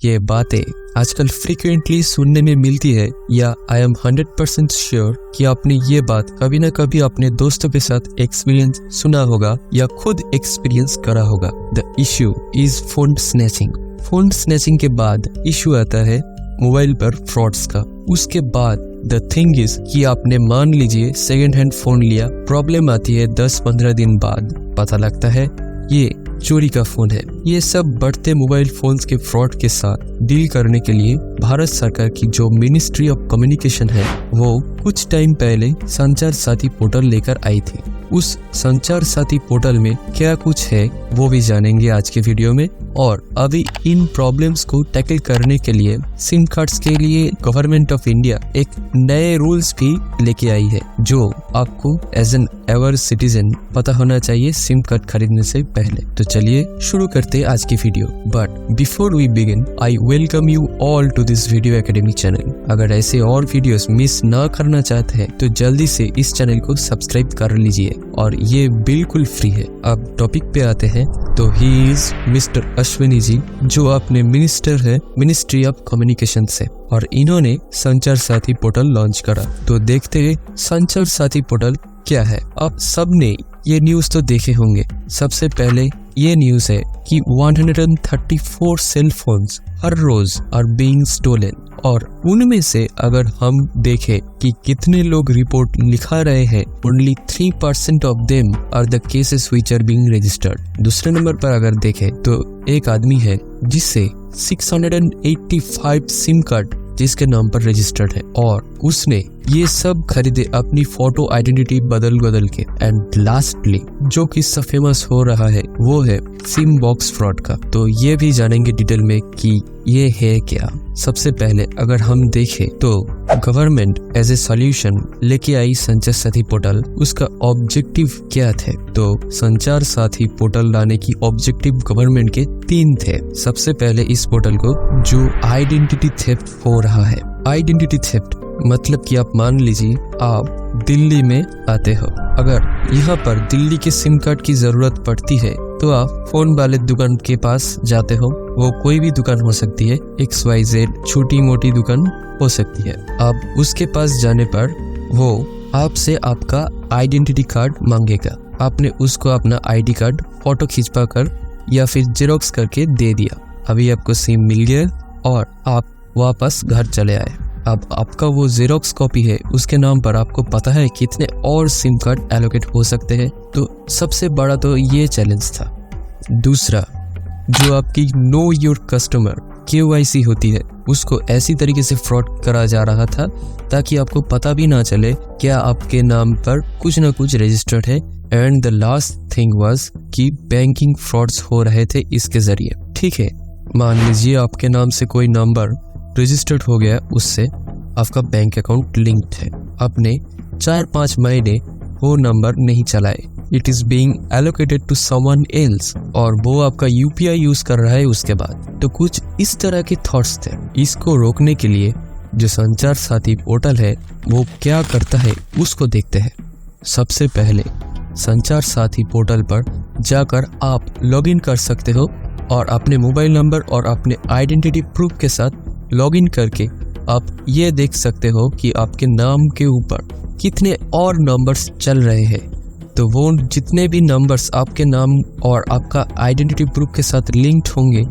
ये बातें आजकल फ्रीक्वेंटली सुनने में मिलती है, या आई एम 100% श्योर कि आपने ये बात कभी ना कभी अपने दोस्तों के साथ एक्सपीरियंस सुना होगा या खुद एक्सपीरियंस करा होगा। The issue is phone snatching. Phone snatching के बाद इश्यू आता है मोबाइल पर फ्रॉड्स का। उसके बाद द थिंग इज कि आपने मान लीजिए सेकेंड हैंड फोन लिया, प्रॉब्लम आती है 10-15 दिन बाद, पता लगता है ये चोरी का फोन है। ये सब बढ़ते मोबाइल फोन्स के फ्रॉड के साथ डील करने के लिए भारत सरकार की जो मिनिस्ट्री ऑफ कम्युनिकेशन है वो कुछ टाइम पहले संचार साथी पोर्टल लेकर आई थी। उस संचार साथी पोर्टल में क्या कुछ है वो भी जानेंगे आज के वीडियो में। और अभी इन प्रॉब्लम्स को टैकल करने के लिए सिम कार्ड्स के लिए गवर्नमेंट ऑफ इंडिया एक नए रूल्स भी लेके आई है जो आपको एज एन एवर सिटीजन पता होना चाहिए सिम कार्ड खरीदने से पहले। तो चलिए शुरू करते हैं आज की video. But before we begin I welcome you all to this video academy channel. अगर ऐसे और वीडियोस मिस ना करना चाहते हैं तो जल्दी से इस चैनल को सब्सक्राइब कर लीजिए और ये बिल्कुल फ्री है। अब टॉपिक पे आते हैं। तो he is mister Ashwini ji, जो अपने मिनिस्टर है मिनिस्ट्री ऑफ कम्युनिकेशन से, और इन्होंने संचार साथी पोर्टल लॉन्च करा। तो देखते हैं संचार साथी पोर्टल क्या है। आप सबने ये न्यूज तो देखे होंगे। सबसे पहले ये न्यूज है कि 134 सेल फोन्स हर रोज आर बीइंग स्टोलन, और उनमें से अगर हम देखें कि कितने लोग रिपोर्ट लिखा रहे हैं, only 3% of them are the cases which are being registered. दूसरे नंबर पर अगर देखें तो एक आदमी है जिससे 685 सिम कार्ड जिसके नाम पर रजिस्टर्ड है, और उसने ये सब खरीदे अपनी फोटो आइडेंटिटी बदल के। एंड लास्टली जो किस्सा फेमस हो रहा है वो है सिम बॉक्स फ्रॉड का। तो ये भी जानेंगे डिटेल में कि ये है क्या। सबसे पहले अगर हम देखें तो गवर्नमेंट एज ए सॉल्यूशन लेके आई संचार साथी पोर्टल। उसका ऑब्जेक्टिव क्या थे? तो संचार साथी पोर्टल लाने की ऑब्जेक्टिव गवर्नमेंट के 3 थे। सबसे पहले इस पोर्टल को जो आइडेंटिटी थेफ्ट हो रहा है, आइडेंटिटी थेफ्ट मतलब कि आप मान लीजिए आप दिल्ली में आते हो, अगर यहाँ पर दिल्ली के सिम कार्ड की जरूरत पड़ती है तो आप फोन वाले दुकान के पास जाते हो। वो कोई भी दुकान हो सकती है, XYZ छोटी मोटी दुकान हो सकती है। आप उसके पास जाने पर वो आपसे आपका आइडेंटिटी कार्ड मांगेगा। आपने उसको अपना ID कार्ड फोटो खिंचवा कर या फिर जेरोक्स करके दे दिया। अभी आपको सिम मिल गया और आप वापस घर चले आए। अब आपका वो जेरोक्स कॉपी है, उसके नाम पर आपको पता है कितने और सिम कार्ड एलोकेट हो सकते हैं। तो सबसे बड़ा तो ये चैलेंज था। दूसरा, जो आपकी नो योर कस्टमर KYC होती है, उसको ऐसी तरीके से फ्रॉड करा जा रहा था ताकि आपको पता भी ना चले क्या आपके नाम पर कुछ ना कुछ रजिस्टर्ड है। And the last thing was कि बैंकिंग फ्रॉड्स हो रहे थे इसके जरिए। ठीक है, मान लीजिए आपके नाम से कोई नंबर रजिस्टर्ड हो गया, उससे आपका बैंक अकाउंट लिंक्ड है। आपने 4-5 महीने वो नंबर नहीं चलाए, it is being allocated to someone else, और वो आपका UPI यूज कर रहा है उसके बाद। तो कुछ इस तरह के थॉट्स थे। इसको रोकने के लिए जो संचार साथी पोर्टल है वो क्या करता है उसको देखते हैं। सबसे पहले संचार साथी पोर्टल पर जाकर आप लॉगिन कर सकते हो और अपने मोबाइल नंबर और अपने आइडेंटिटी प्रूफ के साथ लॉगिन करके आप ये देख सकते हो कि आपके नाम के ऊपर कितने और नंबर्स चल रहे हैं। तो वो जितने भी नंबर्स आपके नाम और आपका आइडेंटिटी प्रूफ के साथ लिंक्ड होंगे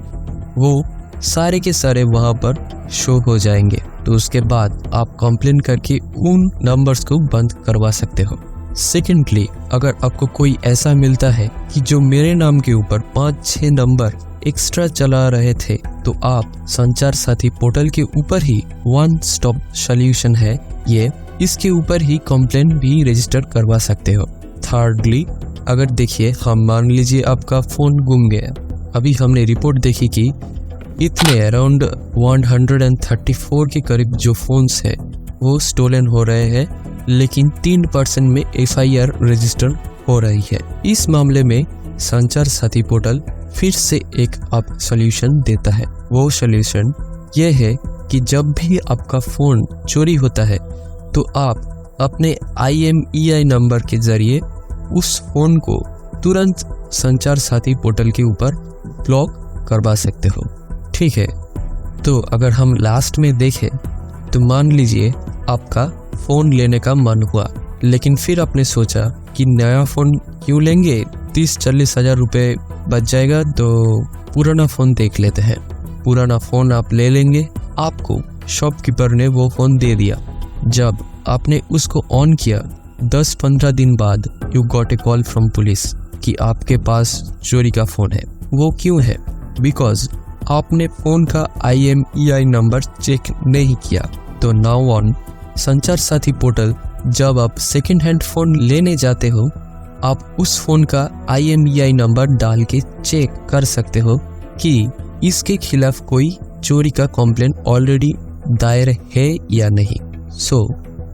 वो सारे के सारे वहाँ पर शो हो जाएंगे। तो उसके बाद आप कंप्लेन करके उन नंबर्स को बंद करवा सकते हो। सेकेंडली, अगर आपको कोई ऐसा मिलता है कि जो मेरे नाम के ऊपर 5-6 नंबर एक्स्ट्रा चला रहे थे, तो आप संचार साथी पोर्टल के ऊपर ही वन स्टॉप सॉल्यूशन है ये, इसके ऊपर ही कंप्लेंट भी रजिस्टर करवा सकते हो। थर्डली, अगर देखिए हम मान लीजिए आपका फोन गुम गया। अभी हमने रिपोर्ट देखी कि इतने अराउंड 134 के करीब जो फोन्स है वो स्टोलन हो रहे हैं, लेकिन 3% में FIR रजिस्टर हो रही है। इस मामले में संचार साथी पोर्टल फिर से एक आप सॉल्यूशन देता है। वो सॉल्यूशन ये है कि जब भी आपका फ़ोन चोरी होता है तो आप अपने IMEI नंबर के ज़रिए उस फ़ोन को तुरंत संचार साथी पोर्टल के ऊपर ब्लॉक करवा सकते हो। ठीक है, तो अगर हम लास्ट में देखें तो मान लीजिए आपका फ़ोन लेने का मन हुआ, लेकिन फिर आपने सोचा कि नया फ़ोन क्यों लेंगे, 30-40 हज़ार रुपये बच जाएगा तो पुराना फ़ोन देख लेते हैं। पुराना फ़ोन आप ले लेंगे। आपको शॉपकीपर ने वो फ़ोन दे दिया। जब आपने उसको ऑन किया 10-15 दिन बाद you got a call from police कि आपके पास चोरी का फ़ोन है। वो क्यों है? बिकॉज आपने फ़ोन का IMEI नंबर चेक नहीं किया। तो नाउ ऑन संचार साथी पोर्टल, जब आप सेकेंड हैंड फ़ोन लेने जाते हो, आप उस फ़ोन का IMEI नंबर डाल के चेक कर सकते हो कि इसके खिलाफ कोई चोरी का कंप्लेन ऑलरेडी दायर है या नहीं। So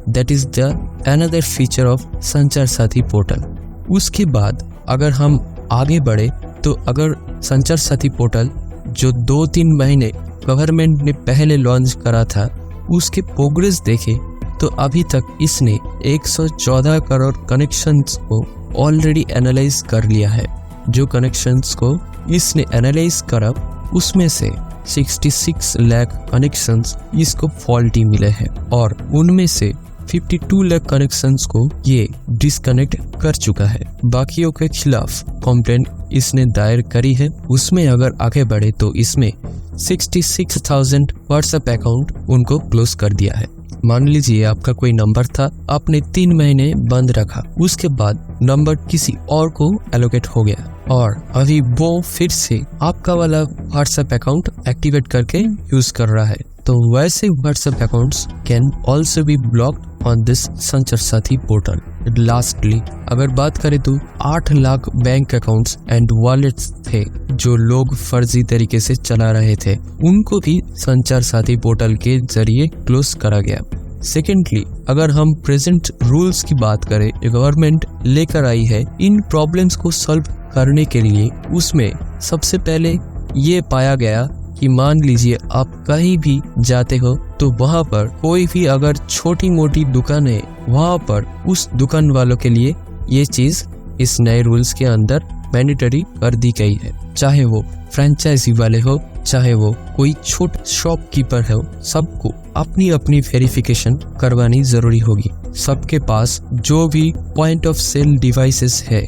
that is the another feature of संचार साथी पोर्टल। उसके बाद अगर हम आगे बढ़े तो अगर संचार साथी पोर्टल जो 2-3 महीने गवर्नमेंट ने पहले लॉन्च करा था, उसके प्रोग्रेस देखे तो अभी तक इसने 114 करोड़ कनेक्शंस को ऑलरेडी एनालाइज कर लिया है। जो कनेक्शंस को इसने एनालाइज करा उसमें से 66 लाख कनेक्शंस इसको फॉल्टी मिले हैं और उनमें से 52 लाख कनेक्शंस को ये डिस्कनेक्ट कर चुका है। बाकियों के खिलाफ कंप्लेंट इसने दायर करी है। उसमें अगर आगे बढ़े तो इसमें 66,000 व्हाट्सएप अकाउंट उनको क्लोज कर दिया है। मान लीजिए आपका कोई नंबर था, आपने 3 महीने बंद रखा, उसके बाद नंबर किसी और को एलोकेट हो गया और अभी वो फिर से आपका वाला व्हाट्सएप अकाउंट एक्टिवेट करके यूज कर रहा है। तो वैसे WhatsApp accounts can also be blocked on this संचार साथी पोर्टल। लास्टली अगर बात करें तो 8 lakh bank accounts and wallets थे जो लोग फर्जी तरीके से चला रहे थे, उनको भी संचार साथी पोर्टल के जरिए क्लोज करा गया। सेकेंडली अगर हम प्रेजेंट रूल्स की बात करें, गवर्नमेंट लेकर आई है इन प्रॉब्लम्स को सॉल्व करने के लिए। उसमें सबसे पहले ये पाया गया कि मान लीजिए आप कहीं भी जाते हो तो वहाँ पर कोई भी अगर छोटी मोटी दुकान है, वहाँ पर उस दुकान वालों के लिए ये चीज इस नए रूल्स के अंदर मैंडेटरी कर दी गई है। चाहे वो फ्रेंचाइजी वाले हो, चाहे वो कोई छोटा शॉपकीपर हो, सबको अपनी अपनी वेरिफिकेशन करवानी जरूरी होगी। सबके पास जो भी पॉइंट ऑफ सेल डिवाइसेस है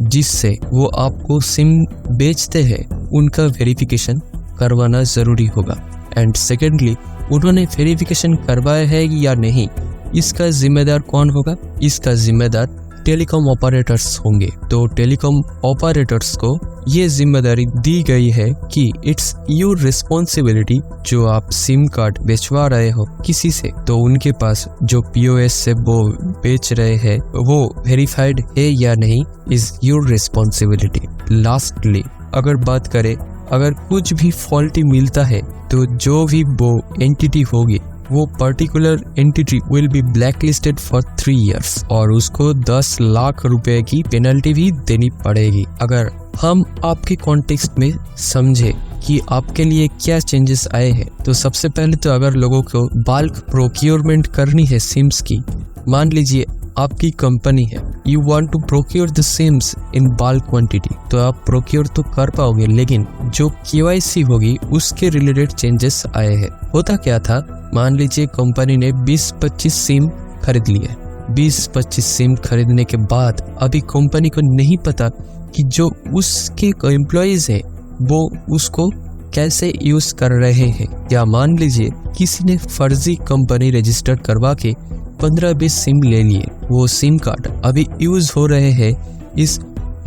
जिससे वो आपको सिम बेचते हैं, उनका वेरिफिकेशन करवाना जरूरी होगा। एंड सेकेंडली उन्होंने वेरिफिकेशन करवाया है या नहीं, इसका जिम्मेदार कौन होगा? इसका जिम्मेदार टेलीकॉम ऑपरेटर्स होंगे। तो टेलीकॉम ऑपरेटर्स को ये जिम्मेदारी दी गई है कि इट्स योर रिस्पॉन्सिबिलिटी, जो आप सिम कार्ड बेचवा रहे हो किसी से, तो उनके पास जो POS से वो बेच रहे हैं वो वेरीफाइड है या नहीं, इज योर रिस्पॉन्सिबिलिटी। लास्टली अगर बात करें, अगर कुछ भी फॉल्टी मिलता है तो जो भी वो एंटिटी होगी, वो particular entity will be blacklisted for 3 years और उसको 10 लाख रुपए की पेनल्टी भी देनी पड़ेगी। अगर हम आपके कॉन्टेक्स्ट में समझे कि आपके लिए क्या चेंजेस आए हैं, तो सबसे पहले तो अगर लोगों को बल्क प्रोक्योरमेंट करनी है सिम्स की, मान लीजिए आपकी कंपनी है, you want to procure the sims in bulk quantity, तो आप प्रोक्योर तो कर पाओगे, लेकिन जो KYC होगी उसके रिलेटेड चेंजेस आए हैं। होता क्या था, मान लीजिए कंपनी ने 20-25 सिम खरीद लिए। 20-25 सिम खरीदने के बाद अभी कंपनी को नहीं पता कि जो उसके एम्प्लॉइज है वो उसको कैसे यूज कर रहे हैं। या मान लीजिए किसी ने फर्जी कंपनी रजिस्टर करवा के 15-20 सिम ले लिए, वो सिम कार्ड अभी यूज हो रहे हैं इस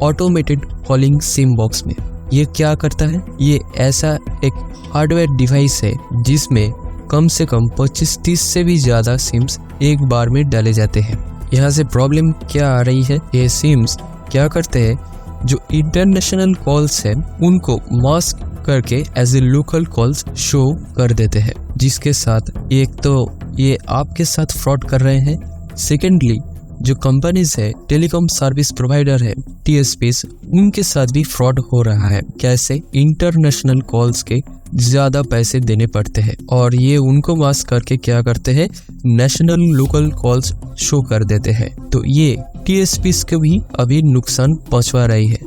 ऑटोमेटेड कॉलिंग सिम बॉक्स में। ये क्या करता है, ये ऐसा एक हार्डवेयर डिवाइस है जिसमें कम से कम 25-30 से भी ज्यादा सिम्स एक बार में डाले जाते हैं। यहाँ से प्रॉब्लम क्या आ रही है, ये सिम्स क्या करते हैं, जो इंटरनेशनल कॉल्स है उनको मास्क करके as a local calls show कर देते हैं, जिसके साथ एक तो ये आपके साथ फ्रॉड कर रहे हैं, सेकेंडली जो कंपनीज है, टेलीकॉम सर्विस प्रोवाइडर है, TSPs, उनके साथ भी फ्रॉड हो रहा है। कैसे? इंटरनेशनल कॉल्स के ज्यादा पैसे देने पड़ते हैं और ये उनको मास्क करके क्या करते हैं, नेशनल लोकल कॉल्स शो कर देते हैं। तो ये TSPs को भी अभी नुकसान पहुंचवा रही है।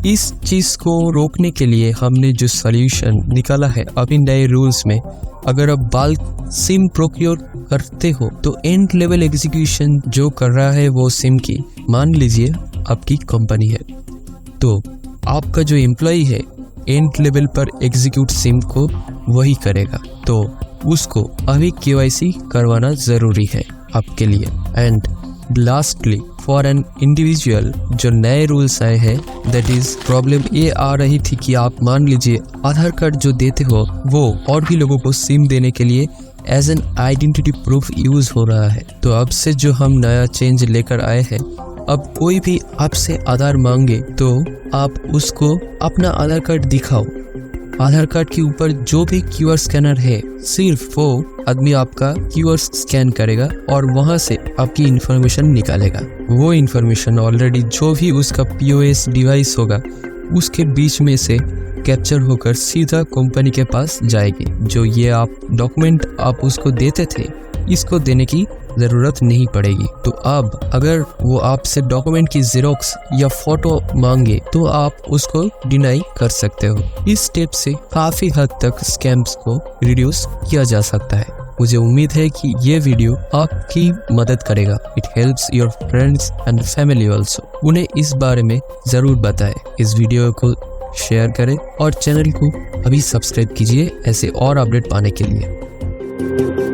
इस चीज को रोकने के लिए हमने जो सॉल्यूशन निकाला है अभी नए रूल्स में, अगर आप बल्क सिम प्रोक्योर करते हो तो एंड लेवल एग्जीक्यूशन जो कर रहा है वो सिम की, मान लीजिए आपकी कंपनी है, तो आपका जो एम्प्लॉय है एंड लेवल पर एग्जीक्यूट सिम को वही करेगा, तो उसको अभी KYC करवाना जरूरी है आपके लिए। And lastly for an individual जो नए रूल्स आए हैं, दैट इज प्रॉब्लम ये आ रही थी कि आप मान लीजिए आधार कार्ड जो देते हो वो और भी लोगों को सिम देने के लिए as an identity proof use हो रहा है। तो अब से जो हम नया चेंज लेकर आए हैं, अब कोई भी आपसे आधार मांगे तो आप उसको अपना आधार कार्ड दिखाओ। आधार कार्ड के ऊपर जो भी QR स्कैनर है, सिर्फ वो आदमी आपका QR स्कैन करेगा और वहां से आपकी इंफॉर्मेशन निकालेगा। वो इंफॉर्मेशन ऑलरेडी जो भी उसका POS डिवाइस होगा उसके बीच में से कैप्चर होकर सीधा कंपनी के पास जाएगी। जो ये आप डॉक्यूमेंट आप उसको देते थे, इसको देने की जरूरत नहीं पड़ेगी। तो अब अगर वो आपसे डॉक्यूमेंट की जेरोक्स या फोटो मांगे तो आप उसको डिनाई कर सकते हो। इस स्टेप से काफी हद तक स्कैम्स को रिड्यूस किया जा सकता है। मुझे उम्मीद है कि ये वीडियो आपकी मदद करेगा। It helps your friends and family also. उन्हें इस बारे में जरूर बताएं। इस वीडियो को शेयर करें और चैनल को अभी सब्सक्राइब कीजिए ऐसे और अपडेट पाने के लिए।